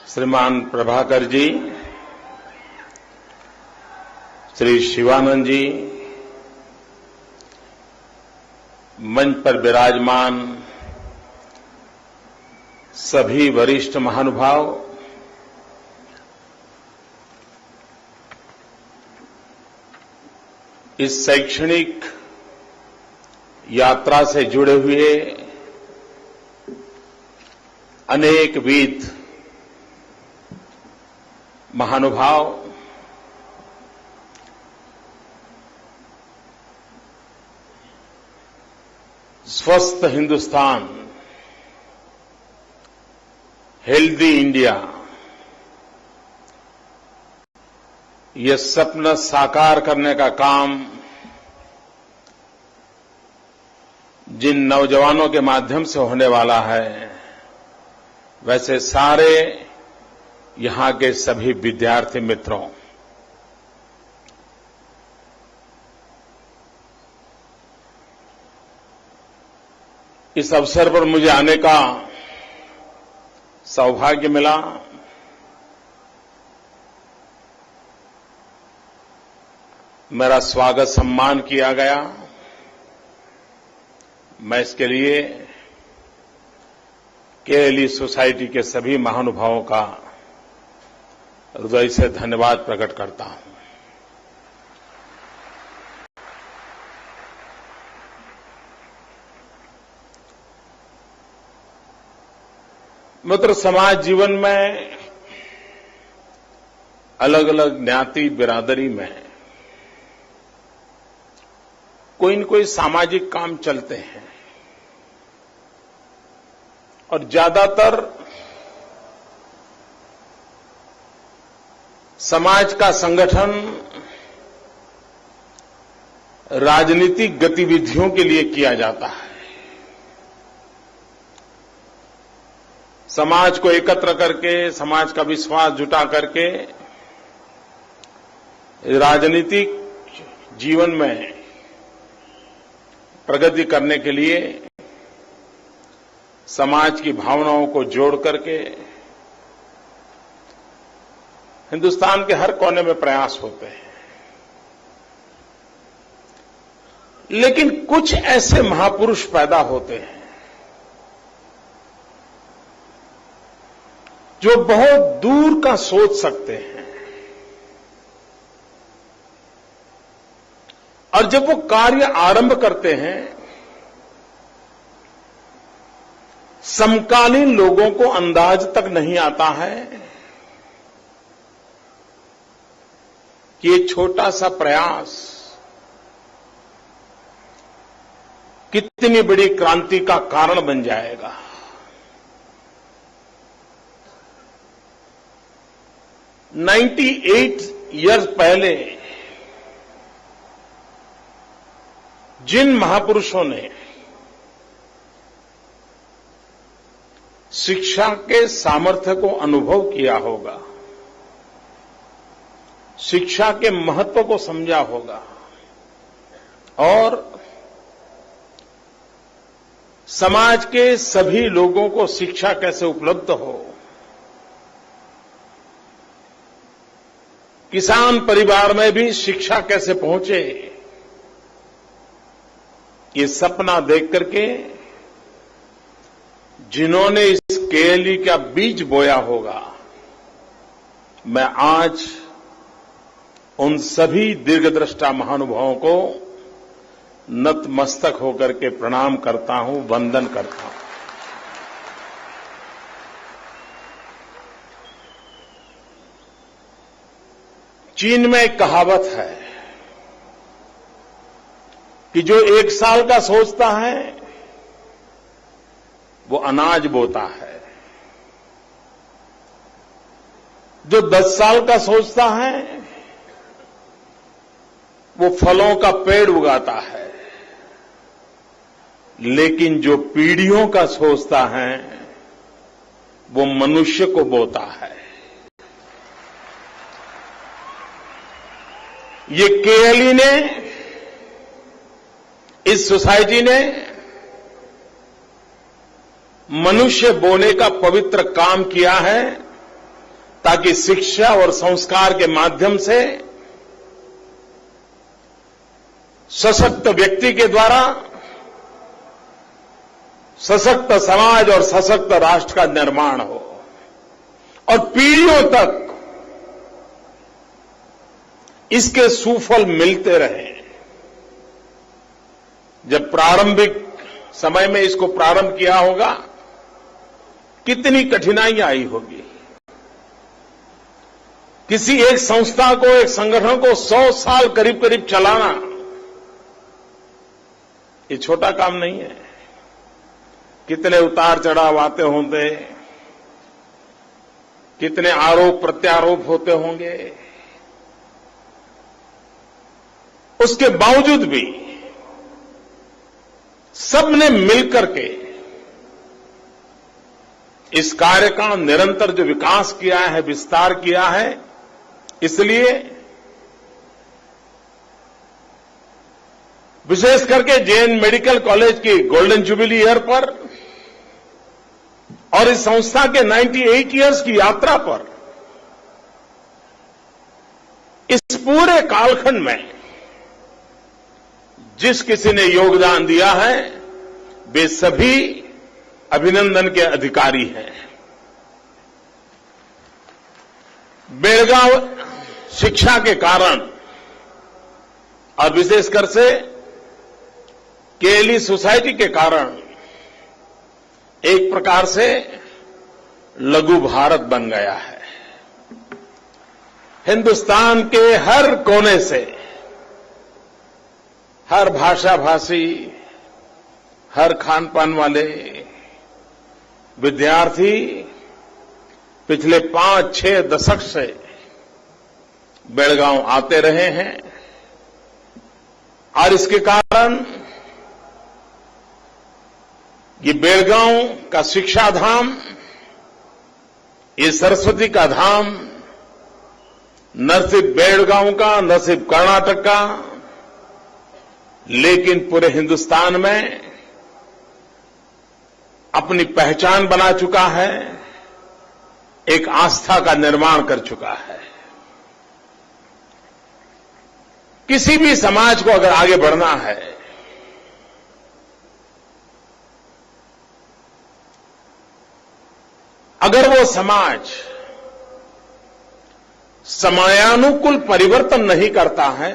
श्रीमान प्रभाकर जी, श्री शिवानंद जी, मंच पर विराजमान सभी वरिष्ठ महानुभाव, इस शैक्षणिक यात्रा से जुड़े हुए अनेकविध महानुभाव, स्वस्थ हिंदुस्तान, हेल्दी इंडिया, ये सपना साकार करने का काम जिन नौजवानों के माध्यम से होने वाला है, वैसे सारे यहां के सभी विद्यार्थी मित्रों, इस अवसर पर मुझे आने का सौभाग्य मिला। मेरा स्वागत सम्मान किया गया। मैं इसके लिए केएलई सोसाइटी के सभी महानुभावों का हृदय से धन्यवाद प्रकट करता हूं। मित्र, समाज जीवन में अलग अलग ज्ञाति बिरादरी में कोई न कोई सामाजिक काम चलते हैं और ज्यादातर समाज का संगठन राजनीतिक गतिविधियों के लिए किया जाता है। समाज को एकत्र करके, समाज का विश्वास जुटा करके राजनीतिक जीवन में प्रगति करने के लिए समाज की भावनाओं को जोड़ करके हिंदुस्तान के हर कोने में प्रयास होते हैं। लेकिन कुछ ऐसे महापुरुष पैदा होते हैं जो बहुत दूर का सोच सकते हैं, और जब वो कार्य आरंभ करते हैं, समकालीन लोगों को अंदाज तक नहीं आता है कि ये छोटा सा प्रयास कितनी बड़ी क्रांति का कारण बन जाएगा। $98 ईयर्स पहले जिन महापुरुषों ने शिक्षा के सामर्थ्य को अनुभव किया होगा, शिक्षा के महत्व को समझा होगा और समाज के सभी लोगों को शिक्षा कैसे उपलब्ध हो, किसान परिवार में भी शिक्षा कैसे पहुंचे, ये सपना देख करके जिन्होंने इस केएलई का बीज बोया होगा, मैं आज उन सभी दीर्घदृष्टा महानुभावों को नतमस्तक होकर के प्रणाम करता हूं, वंदन करता हूं। चीन में एक कहावत है कि जो 1 साल का सोचता है वो अनाज बोता है, जो 10 साल का सोचता है वो फलों का पेड़ उगाता है, लेकिन जो पीढ़ियों का सोचता है वो मनुष्य को बोता है। ये केएलई ने, इस सोसाइटी ने मनुष्य बोने का पवित्र काम किया है ताकि शिक्षा और संस्कार के माध्यम से सशक्त व्यक्ति के द्वारा सशक्त समाज और सशक्त राष्ट्र का निर्माण हो और पीढ़ियों तक इसके सुफल मिलते रहे। जब प्रारंभिक समय में इसको प्रारंभ किया होगा, कितनी कठिनाइयां आई होगी। किसी एक संस्था को, एक संगठन को 100 साल करीब करीब चलाना, ये छोटा काम नहीं है। कितने उतार चढ़ाव आते होंगे, कितने आरोप प्रत्यारोप होते होंगे, उसके बावजूद भी सबने मिलकर के इस कार्य का निरंतर जो विकास किया है, विस्तार किया है। इसलिए विशेष करके जेएन मेडिकल कॉलेज की गोल्डन जुबिली ईयर पर और इस संस्था के 98 इयर्स की यात्रा पर, इस पूरे कालखंड में जिस किसी ने योगदान दिया है, वे सभी अभिनंदन के अधिकारी हैं। बेलगांव शिक्षा के कारण और विशेषकर से केएलई सोसाइटी के कारण एक प्रकार से लघु भारत बन गया है। हिंदुस्तान के हर कोने से, हर भाषा भाषी, हर खान पान वाले विद्यार्थी पिछले 5-6 दशक से बेलगांव आते रहे हैं और इसके कारण ये बेलगांव का शिक्षा धाम, ये सरस्वती का धाम न सिर्फ बेलगांव का, न सिर्फ कर्नाटक का, लेकिन पूरे हिंदुस्तान में अपनी पहचान बना चुका है, एक आस्था का निर्माण कर चुका है। किसी भी समाज को अगर आगे बढ़ना है, अगर वो समाज समयानुकूल परिवर्तन नहीं करता है,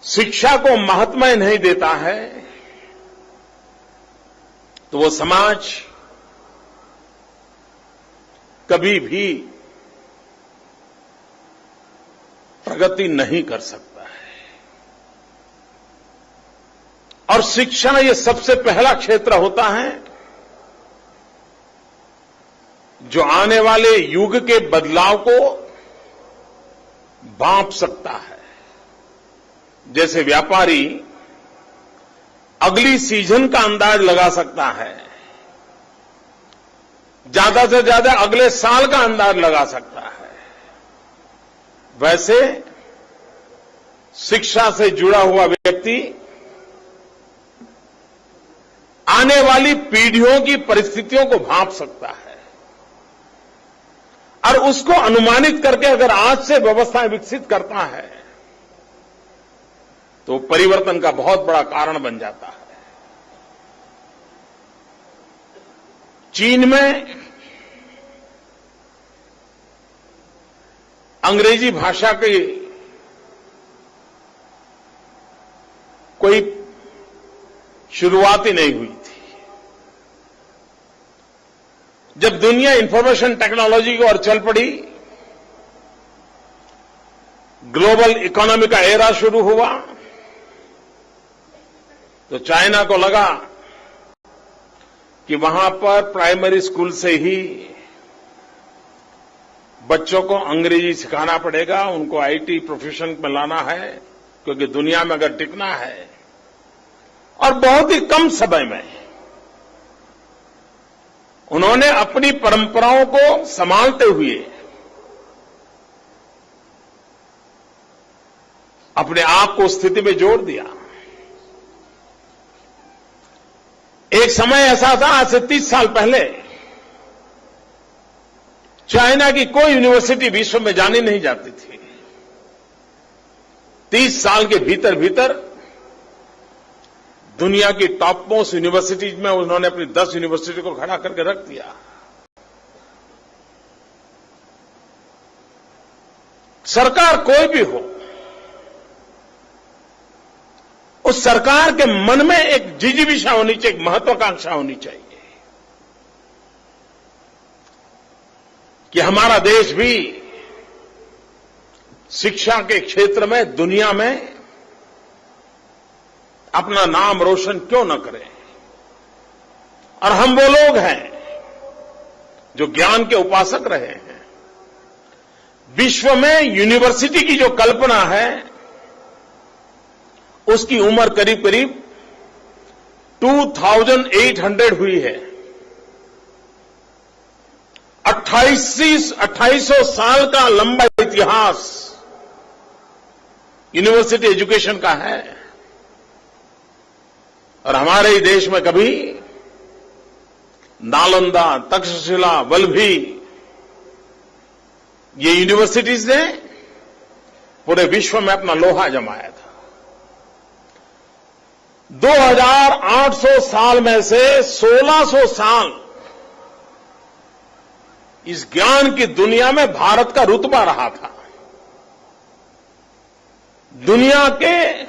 शिक्षा को महत्व नहीं देता है, तो वो समाज कभी भी प्रगति नहीं कर सकता है। और शिक्षा ये सबसे पहला क्षेत्र होता है जो आने वाले युग के बदलाव को भांप सकता है। जैसे व्यापारी अगली सीजन का अंदाज लगा सकता है, ज्यादा से ज्यादा अगले साल का अंदाज लगा सकता है, वैसे शिक्षा से जुड़ा हुआ व्यक्ति आने वाली पीढ़ियों की परिस्थितियों को भांप सकता है और उसको अनुमानित करके अगर आज से व्यवस्थाएं विकसित करता है तो परिवर्तन का बहुत बड़ा कारण बन जाता है। चीन में अंग्रेजी भाषा की कोई शुरुआत ही नहीं हुई थी। जब दुनिया इंफॉर्मेशन टेक्नोलॉजी की ओर चल पड़ी, ग्लोबल इकोनॉमी का एरा शुरू हुआ, तो चाइना को लगा कि वहां पर प्राइमरी स्कूल से ही बच्चों को अंग्रेजी सिखाना पड़ेगा, उनको आईटी प्रोफेशन में लाना है, क्योंकि दुनिया में अगर टिकना है। और बहुत ही कम समय में उन्होंने अपनी परंपराओं को संभालते हुए अपने आप को स्थिति में जोड़ दिया। एक समय ऐसा था, आज से 30 साल पहले चाइना की कोई यूनिवर्सिटी विश्व में जानी नहीं जाती थी। 30 साल के भीतर भीतर दुनिया की टॉप मोस्ट यूनिवर्सिटीज में उन्होंने अपनी 10 यूनिवर्सिटी को खड़ा करके रख दिया। सरकार कोई भी हो, उस सरकार के मन में एक जिजीविषा होनी चाहिए, एक महत्वाकांक्षा होनी चाहिए कि हमारा देश भी शिक्षा के क्षेत्र में दुनिया में अपना नाम रोशन क्यों न करें। और हम वो लोग हैं जो ज्ञान के उपासक रहे हैं। विश्व में यूनिवर्सिटी की जो कल्पना है उसकी उम्र करीब करीब 2800 हुई है। 2800 साल का लंबा इतिहास यूनिवर्सिटी एजुकेशन का है। और हमारे ही देश में कभी नालंदा, तक्षशिला, वल्लभी, ये यूनिवर्सिटीज ने पूरे विश्व में अपना लोहा जमाया था। 2800 साल में से 1600 साल इस ज्ञान की दुनिया में भारत का रुतबा रहा था। दुनिया के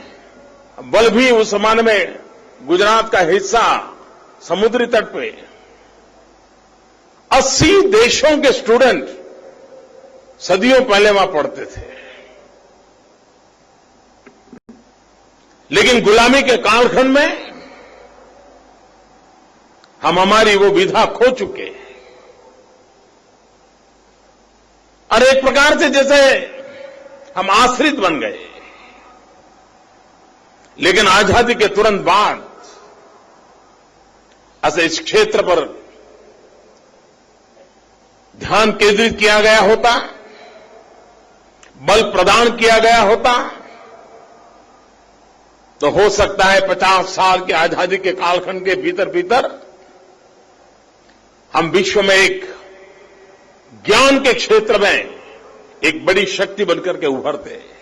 वल्लभी उस जमाने में गुजरात का हिस्सा समुद्री तट पे 80 देशों के स्टूडेंट सदियों पहले वहां पढ़ते थे। लेकिन गुलामी के कालखंड में हम हमारी वो विधा खो चुके हैं। और एक प्रकार से जैसे हम आश्रित बन गए। लेकिन आजादी के तुरंत बाद ऐसे इस क्षेत्र पर ध्यान केंद्रित किया गया होता, बल प्रदान किया गया होता, तो हो सकता है 50 साल की आजादी के कालखंड के भीतर भीतर हम विश्व में एक ज्ञान के क्षेत्र में एक बड़ी शक्ति बनकर के उभरते।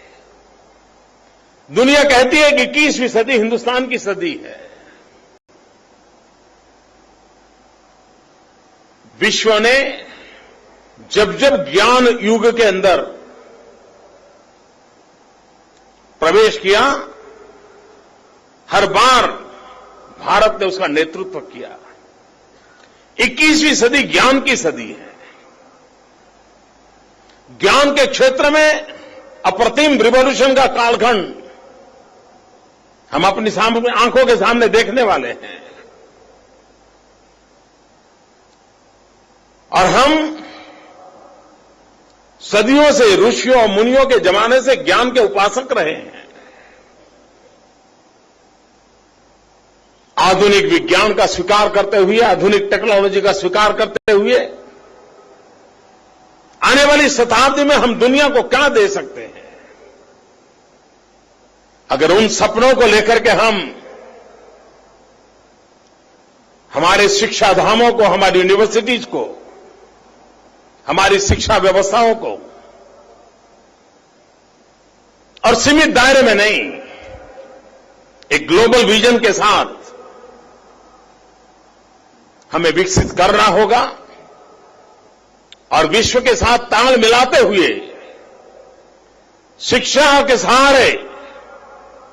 दुनिया कहती है कि 21वीं सदी हिंदुस्तान की सदी है। विश्व ने जब जब ज्ञान युग के अंदर प्रवेश किया, हर बार भारत ने उसका नेतृत्व किया। 21वीं सदी ज्ञान की सदी है। ज्ञान के क्षेत्र में अप्रतिम रिवॉल्यूशन का कालखंड हम अपनी सामने आंखों के सामने देखने वाले हैं। और हम सदियों से ऋषियों और मुनियों के जमाने से ज्ञान के उपासक रहे हैं। आधुनिक विज्ञान का स्वीकार करते हुए, आधुनिक टेक्नोलॉजी का स्वीकार करते हुए आने वाली शताब्दी में हम दुनिया को क्या दे सकते हैं। अगर उन सपनों को लेकर के हम हमारे शिक्षा धामों को, हमारी यूनिवर्सिटीज को, हमारी शिक्षा व्यवस्थाओं को और सीमित दायरे में नहीं, एक ग्लोबल विजन के साथ हमें विकसित करना होगा। और विश्व के साथ ताल मिलाते हुए शिक्षा के सहारे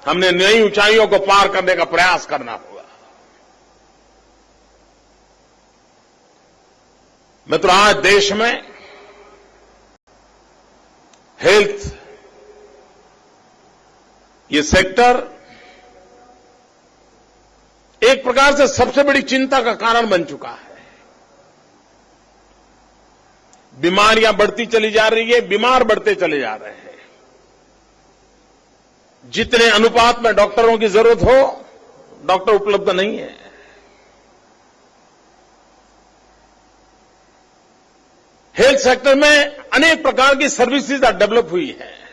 हमने नई ऊंचाइयों को पार करने का प्रयास करना होगा। मित्रों, आज देश में हेल्थ ये सेक्टर एक प्रकार से सबसे बड़ी चिंता का कारण बन चुका है। बीमारियां बढ़ती चली जा रही है, बीमार बढ़ते चले जा रहे हैं। जितने अनुपात में डॉक्टरों की जरूरत हो, डॉक्टर उपलब्ध नहीं है। हेल्थ सेक्टर में अनेक प्रकार की सर्विसेज डेवलप हुई है।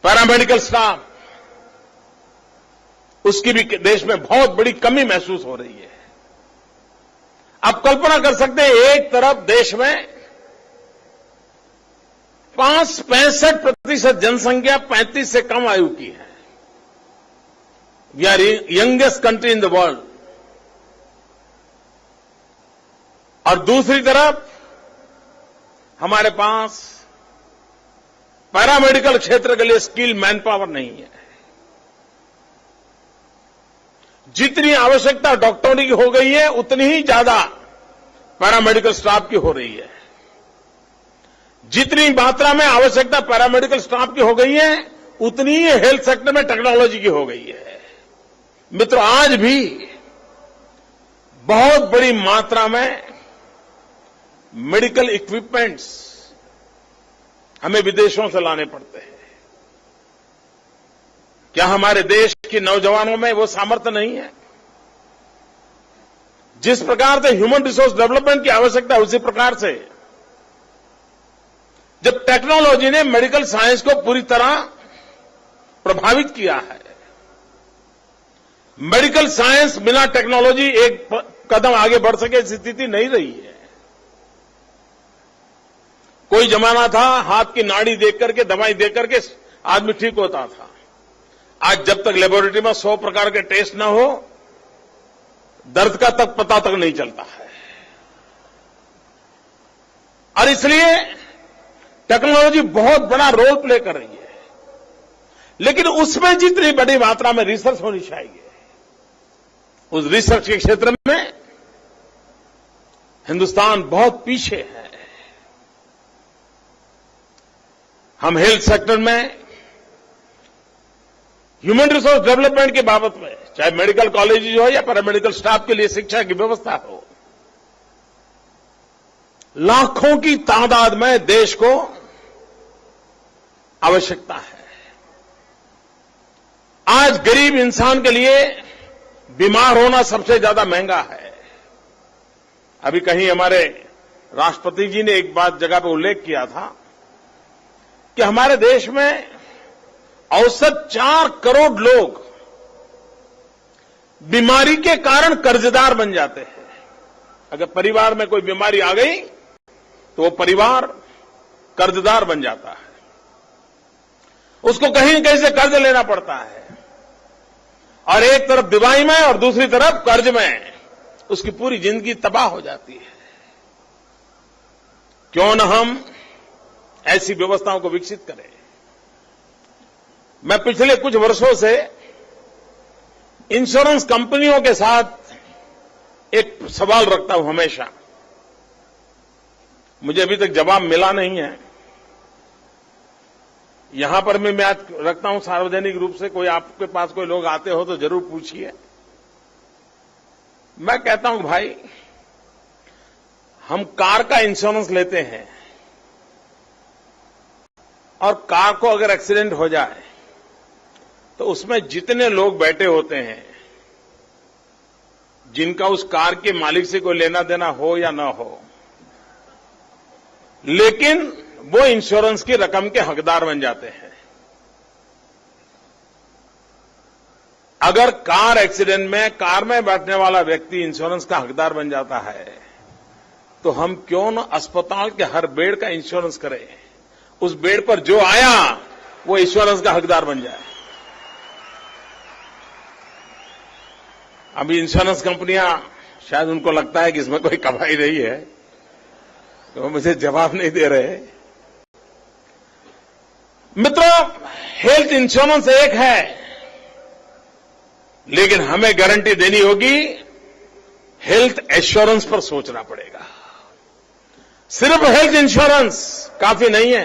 पैरामेडिकल स्टाफ, उसकी भी देश में बहुत बड़ी कमी महसूस हो रही है। आप कल्पना कर सकते हैं, एक तरफ देश में 65% जनसंख्या 35 से कम आयु की है। We are youngest country in the world. और दूसरी तरफ हमारे पास पैरामेडिकल क्षेत्र के लिए स्किल मैन पावर नहीं है। जितनी आवश्यकता डॉक्टरों की हो गई है, उतनी ही ज्यादा पैरामेडिकल स्टाफ की हो रही है। जितनी मात्रा में आवश्यकता पैरामेडिकल स्टाफ की हो गई है, उतनी ही हेल्थ सेक्टर में टेक्नोलॉजी की हो गई है। मित्रों, आज भी बहुत बड़ी मात्रा में मेडिकल इक्विपमेंट्स हमें विदेशों से लाने पड़ते हैं। क्या हमारे देश के नौजवानों में वो सामर्थ्य नहीं है? जिस प्रकार से ह्यूमन रिसोर्स डेवलपमेंट की आवश्यकता है, उसी प्रकार से जब टेक्नोलॉजी ने मेडिकल साइंस को पूरी तरह प्रभावित किया है, मेडिकल साइंस बिना टेक्नोलॉजी एक कदम आगे बढ़ सके ऐसी स्थिति नहीं रही है। कोई जमाना था, हाथ की नाड़ी देख करके, दवाई देख करके आदमी ठीक होता था। आज जब तक लेबोरेटरी में 100 प्रकार के टेस्ट न हो, दर्द का तक पता तक नहीं चलता है। और इसलिए टेक्नोलॉजी बहुत बड़ा रोल प्ले कर रही है, लेकिन उसमें जितनी बड़ी मात्रा में रिसर्च होनी चाहिए, उस रिसर्च के क्षेत्र में हिंदुस्तान बहुत पीछे है। हम हेल्थ सेक्टर में ह्यूमन रिसोर्स डेवलपमेंट के बाबत में, चाहे मेडिकल कॉलेज हो या पैरामेडिकल स्टाफ के लिए शिक्षा की व्यवस्था हो, लाखों की तादाद में देश को आवश्यकता है। आज गरीब इंसान के लिए बीमार होना सबसे ज्यादा महंगा है। अभी कहीं हमारे राष्ट्रपति जी ने एक बात जगह पर उल्लेख किया था कि हमारे देश में औसत 4 करोड़ लोग बीमारी के कारण कर्जदार बन जाते हैं। अगर परिवार में कोई बीमारी आ गई तो वो परिवार कर्जदार बन जाता है, उसको कहीं न कहीं से कर्ज लेना पड़ता है, और एक तरफ दवाई में और दूसरी तरफ कर्ज में उसकी पूरी जिंदगी तबाह हो जाती है। क्यों न हम ऐसी व्यवस्थाओं को विकसित करें। मैं पिछले कुछ वर्षों से इंश्योरेंस कंपनियों के साथ एक सवाल रखता हूं हमेशा। मुझे अभी तक जवाब मिला नहीं है। यहां पर मैं आज रखता हूं सार्वजनिक रूप से, कोई आपके पास कोई लोग आते हो तो जरूर पूछिए। मैं कहता हूं भाई, हम कार का इंश्योरेंस लेते हैं और कार को अगर एक्सीडेंट हो जाए तो उसमें जितने लोग बैठे होते हैं, जिनका उस कार के मालिक से कोई लेना देना हो या ना हो, लेकिन वो इंश्योरेंस की रकम के हकदार बन जाते हैं। अगर कार एक्सीडेंट में कार में बैठने वाला व्यक्ति इंश्योरेंस का हकदार बन जाता है, तो हम क्यों न अस्पताल के हर बेड का इंश्योरेंस करें। उस बेड पर जो आया वो इंश्योरेंस का हकदार बन जाए। अभी इंश्योरेंस कंपनियां, शायद उनको लगता है कि इसमें कोई कमाई नहीं है, तो मुझे जवाब नहीं दे रहे। मित्रों, हेल्थ इंश्योरेंस एक है, लेकिन हमें गारंटी देनी होगी, हेल्थ एश्योरेंस पर सोचना पड़ेगा। सिर्फ हेल्थ इंश्योरेंस काफी नहीं है,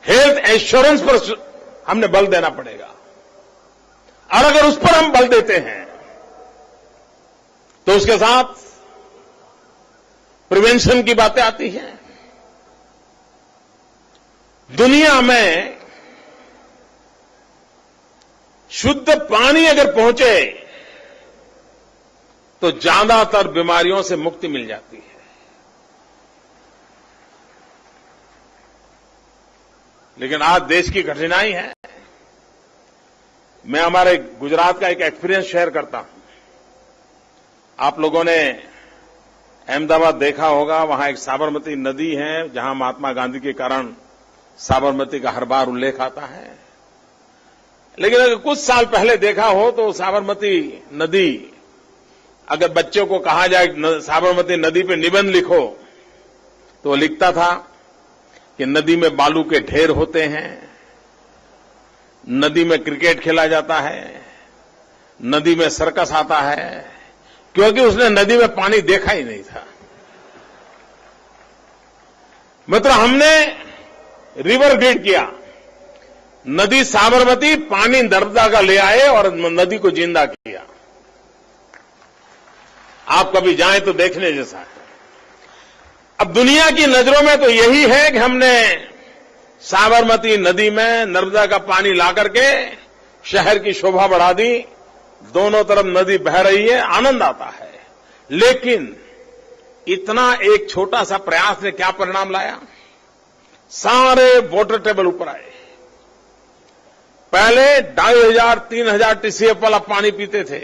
हेल्थ एश्योरेंस पर हमने बल देना पड़ेगा। और अगर उस पर हम बल देते हैं तो उसके साथ प्रिवेंशन की बातें आती हैं। दुनिया में शुद्ध पानी अगर पहुंचे तो ज्यादातर बीमारियों से मुक्ति मिल जाती है। लेकिन आज देश की कठिनाई है, मैं हमारे गुजरात का एक एक्सपीरियंस शेयर करता हूं। आप लोगों ने अहमदाबाद देखा होगा, वहां एक साबरमती नदी है, जहां महात्मा गांधी के कारण साबरमती का हर बार उल्लेख आता है। लेकिन अगर कुछ साल पहले देखा हो तो साबरमती नदी, अगर बच्चों को कहा जाए साबरमती नदी पे निबंध लिखो, तो वो लिखता था कि नदी में बालू के ढेर होते हैं, नदी में क्रिकेट खेला जाता है, नदी में सर्कस आता है, क्योंकि उसने नदी में पानी देखा ही नहीं था। मतलब हमने रिवर ग्रिड किया, नदी साबरमती पानी नर्मदा का ले आए और नदी को जिंदा किया। आप कभी जाएं तो देखने जैसा है। अब दुनिया की नजरों में तो यही है कि हमने साबरमती नदी में नर्मदा का पानी ला करके शहर की शोभा बढ़ा दी, दोनों तरफ नदी बह रही है, आनंद आता है। लेकिन इतना एक छोटा सा प्रयास ने क्या परिणाम लाया? सारे वाटर टेबल ऊपर आए। पहले 2500-3000 टीसीएफ वाला पानी पीते थे,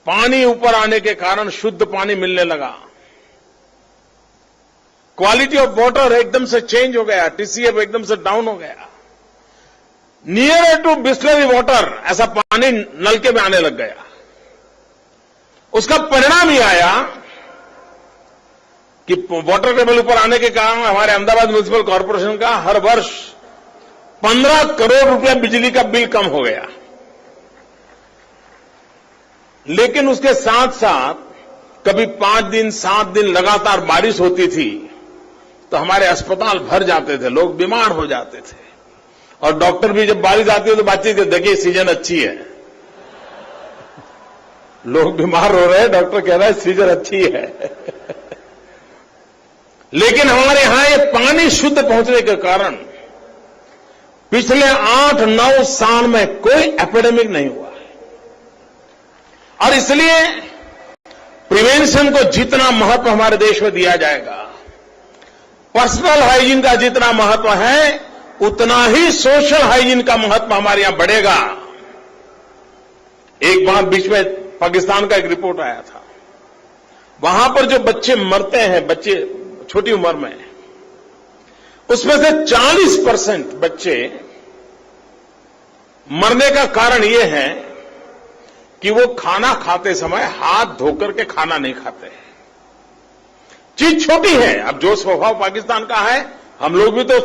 पानी ऊपर आने के कारण शुद्ध पानी मिलने लगा, क्वालिटी ऑफ वाटर एकदम से चेंज हो गया, टीसीएफ एकदम से डाउन हो गया। नियर टू बिस्लरी वाटर ऐसा पानी नलके में आने लग गया। उसका परिणाम ये आया कि वाटर टेबल ऊपर आने के कारण हमारे अहमदाबाद म्युनिसिपल कॉर्पोरेशन का हर वर्ष 15 करोड़ रुपया बिजली का बिल कम हो गया। लेकिन उसके साथ साथ कभी 5 दिन 7 दिन लगातार बारिश होती थी तो हमारे अस्पताल भर जाते थे, लोग बीमार हो जाते थे, और डॉक्टर भी जब बारिश आती है तो बातचीत करते, देखिए सीजन अच्छी है, लोग बीमार हो रहे हैं, डॉक्टर कह रहा है सीजन अच्छी है। लेकिन हमारे यहां ये पानी शुद्ध पहुंचने के कारण पिछले 8-9 साल में कोई एपिडेमिक नहीं हुआ है। और इसलिए प्रिवेंशन को जितना महत्व हमारे देश में दिया जाएगा, पर्सनल हाइजीन का जितना महत्व है, उतना ही सोशल हाइजीन का महत्व हमारे यहां बढ़ेगा। एक बार बीच में पाकिस्तान का एक रिपोर्ट आया था, वहां पर जो बच्चे मरते हैं, बच्चे छोटी उम्र में, उसमें से 40% बच्चे मरने का कारण यह है कि वो खाना खाते समय हाथ धोकर के खाना नहीं खाते हैं। चीज छोटी है। अब जो स्वभाव पाकिस्तान का है, हम लोग भी तो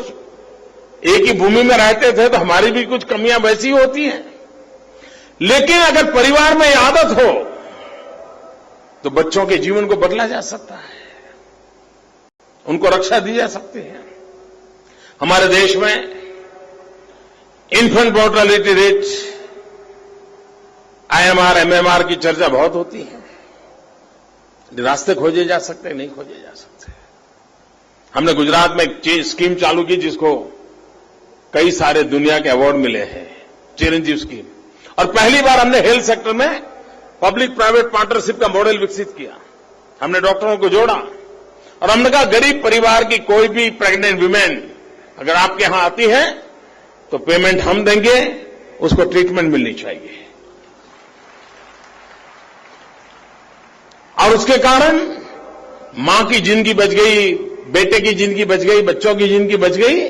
एक ही भूमि में रहते थे, तो हमारी भी कुछ कमियां वैसी होती हैं। लेकिन अगर परिवार में यह आदत हो तो बच्चों के जीवन को बदला जा सकता है, उनको रक्षा दी जा सकती है। हमारे देश में infant mortality rate, IMR, MMR की चर्चा बहुत होती है। रास्ते खोजे जा सकते, नहीं खोजे जा सकते। हमने गुजरात में एक स्कीम चालू की जिसको कई सारे दुनिया के अवार्ड मिले हैं, चिरंजीव स्कीम। और पहली बार हमने हेल्थ सेक्टर में पब्लिक प्राइवेट पार्टनरशिप का मॉडल विकसित किया। हमने डॉक्टरों को जोड़ा और हमने कहा गरीब परिवार की कोई भी प्रेग्नेंट विमेन अगर आपके यहां आती है तो पेमेंट हम देंगे, उसको ट्रीटमेंट मिलनी चाहिए। और उसके कारण मां की जिंदगी बच गई, बेटे की जिंदगी बच गई, बच्चों की जिंदगी बच गई।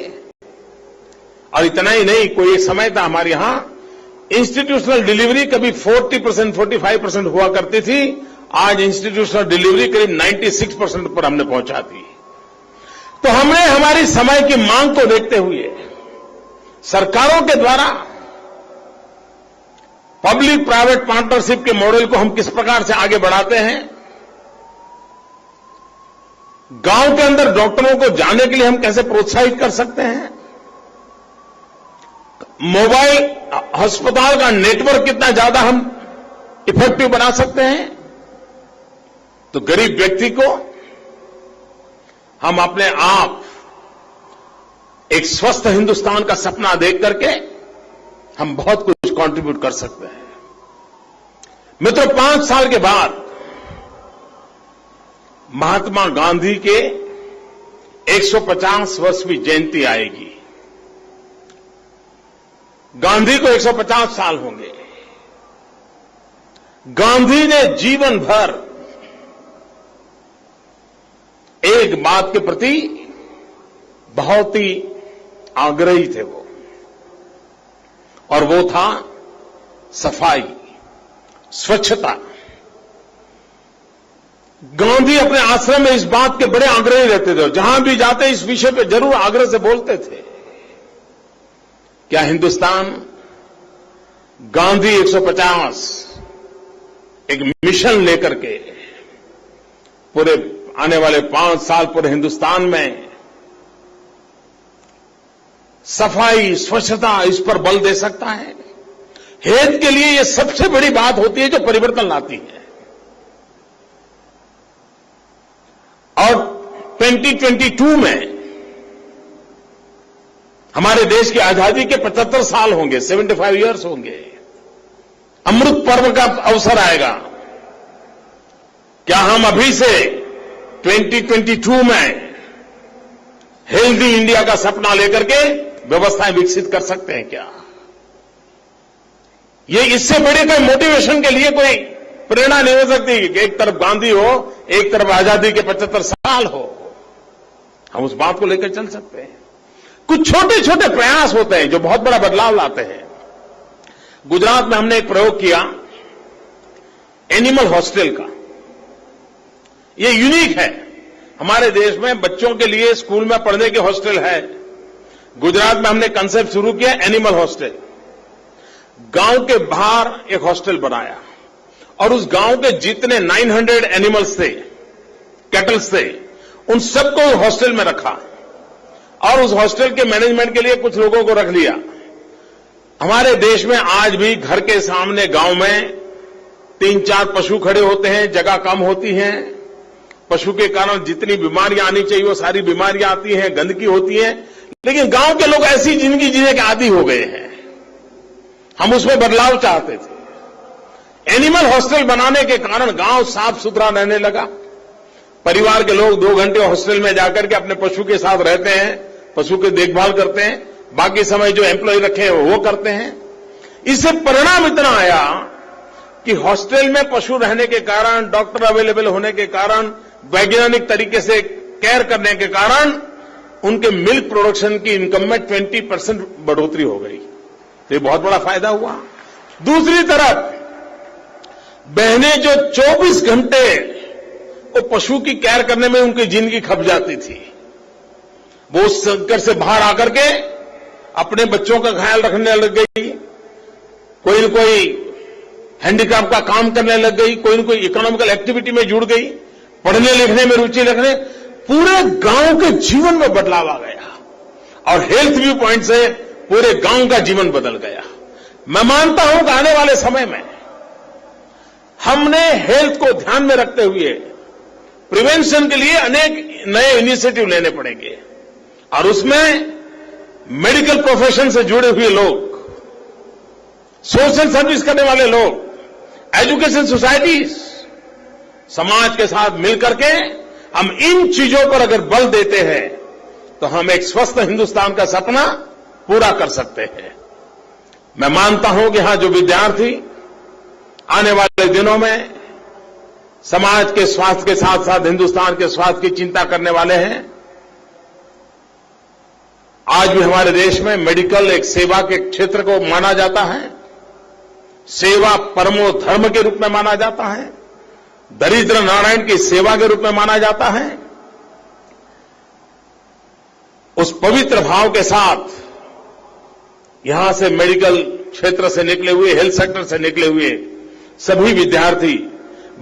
और इतना ही नहीं, कोई एक समय था हमारे यहां इंस्टीट्यूशनल डिलीवरी कभी 40%, 45% हुआ करती थी, आज इंस्टीट्यूशनल डिलीवरी करीब 96% पर हमने पहुंचा दी। तो हमने हमारी समय की मांग को देखते हुए सरकारों के द्वारा पब्लिक प्राइवेट पार्टनरशिप के मॉडल को हम किस प्रकार से आगे बढ़ाते हैं। गांव के अंदर डॉक्टरों को जाने के लिए हम कैसे प्रोत्साहित कर सकते हैं। मोबाइल अस्पताल का नेटवर्क कितना ज्यादा हम इफेक्टिव बना सकते हैं। तो गरीब व्यक्ति को हम अपने आप एक स्वस्थ हिंदुस्तान का सपना देख करके हम बहुत कुछ कंट्रीब्यूट कर सकते हैं। मित्रों, 5 साल के बाद महात्मा गांधी के 150 वर्षवीं जयंती आएगी। गांधी को 150 साल होंगे। गांधी ने जीवन भर एक बात के प्रति बहुत ही आग्रही थे वो, और वो था सफाई, स्वच्छता। गांधी अपने आश्रम में इस बात के बड़े आग्रही रहते थे, जहां भी जाते इस विषय पे जरूर आग्रह से बोलते थे। क्या हिंदुस्तान गांधी 150 एक मिशन लेकर के पूरे आने वाले 5 साल पूरे हिंदुस्तान में सफाई, स्वच्छता, इस पर बल दे सकता है? हेल्थ के लिए यह सबसे बड़ी बात होती है जो परिवर्तन लाती है। और 2022 में हमारे देश की आजादी के 75 साल होंगे, 75 इयर्स होंगे। अमृत पर्व का अवसर आएगा। क्या हम अभी से 2022 में हेल्दी इंडिया का सपना लेकर के व्यवस्थाएं विकसित कर सकते हैं क्या? ये इससे बड़े कोई मोटिवेशन के लिए कोई प्रेरणा नहीं हो सकती कि एक तरफ गांधी हो, एक तरफ आजादी के 75 साल हो। हम उस बात को लेकर चल सकते हैं। कुछ छोटे छोटे प्रयास होते हैं जो बहुत बड़ा बदलाव लाते हैं। गुजरात में हमने एक प्रयोग किया एनिमल हॉस्टल का। यह यूनिक है। हमारे देश में बच्चों के लिए स्कूल में पढ़ने के हॉस्टल है। गुजरात में हमने कंसेप्ट शुरू किया एनिमल हॉस्टल। गांव के बाहर एक हॉस्टल बनाया और उस गांव के जितने 900 एनिमल्स थे, कैटल्स थे, उन सबको हॉस्टल में रखा और उस हॉस्टल के मैनेजमेंट के लिए कुछ लोगों को रख लिया। हमारे देश में आज भी घर के सामने गांव में 3-4 पशु खड़े होते हैं, जगह कम होती है। पशु के कारण जितनी बीमारियां आनी चाहिए वो सारी बीमारियां आती हैं, गंदगी होती है। लेकिन गांव के लोग ऐसी जिंदगी जीने के आदी हो गए हैं। हम उसमें बदलाव चाहते थे। एनिमल हॉस्टल बनाने के कारण गांव साफ सुथरा रहने लगा। परिवार के लोग 2 घंटे हॉस्टल में जाकर के अपने पशु के साथ रहते हैं, पशु की देखभाल करते हैं, बाकी समय जो एम्प्लॉय रखे हैं वो करते हैं। इससे परिणाम इतना आया कि हॉस्टल में पशु रहने के कारण, डॉक्टर अवेलेबल होने के कारण, वैज्ञानिक तरीके से केयर करने के कारण उनके मिल्क प्रोडक्शन की इनकम में 20% बढ़ोतरी हो गई। तो ये बहुत बड़ा फायदा हुआ। दूसरी तरफ बहनें जो 24 घंटे वो पशु की केयर करने में उनकी जिंदगी खप जाती थी, वो उस घर से बाहर आकर के अपने बच्चों का ख्याल रखने लग गई, कोई न कोई हैंडीक्राफ्ट का काम करने लग गई, कोई न कोई इकोनॉमिकल एक्टिविटी में जुड़ गई, पढ़ने लिखने में रुचि रखने। पूरे गांव के जीवन में बदलाव आ गया और हेल्थ व्यू पॉइंट से पूरे गांव का जीवन बदल गया। मैं मानता हूं कि आने वाले समय में हमने हेल्थ को ध्यान में रखते हुए प्रिवेंशन के लिए अनेक नए इनिशिएटिव लेने पड़ेंगे और उसमें मेडिकल प्रोफेशन से जुड़े हुए लोग, सोशल सर्विस करने वाले लोग, एजुकेशन सोसाइटीज, समाज के साथ मिलकर के हम इन चीजों पर अगर बल देते हैं तो हम एक स्वस्थ हिंदुस्तान का सपना पूरा कर सकते हैं। मैं मानता हूं कि यहां जो विद्यार्थी आने वाले दिनों में समाज के स्वास्थ्य के साथ साथ हिंदुस्तान के स्वास्थ्य की चिंता करने वाले हैं। आज भी हमारे देश में मेडिकल एक सेवा के क्षेत्र को माना जाता है। सेवा परमो धर्म के रूप में माना जाता है। दरिद्र नारायण की सेवा के रूप में माना जाता है। उस पवित्र भाव के साथ यहां से मेडिकल क्षेत्र से निकले हुए, हेल्थ सेक्टर से निकले हुए सभी विद्यार्थी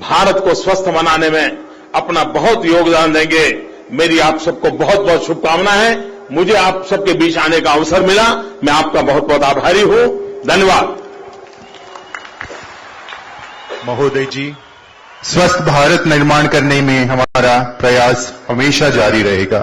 भारत को स्वस्थ बनाने में अपना बहुत योगदान देंगे। मेरी आप सबको बहुत बहुत शुभकामनाएं हैं। मुझे आप सबके बीच आने का अवसर मिला, मैं आपका बहुत बहुत आभारी हूं। धन्यवाद। महोदय जी, स्वस्थ भारत निर्माण करने में हमारा प्रयास हमेशा जारी रहेगा।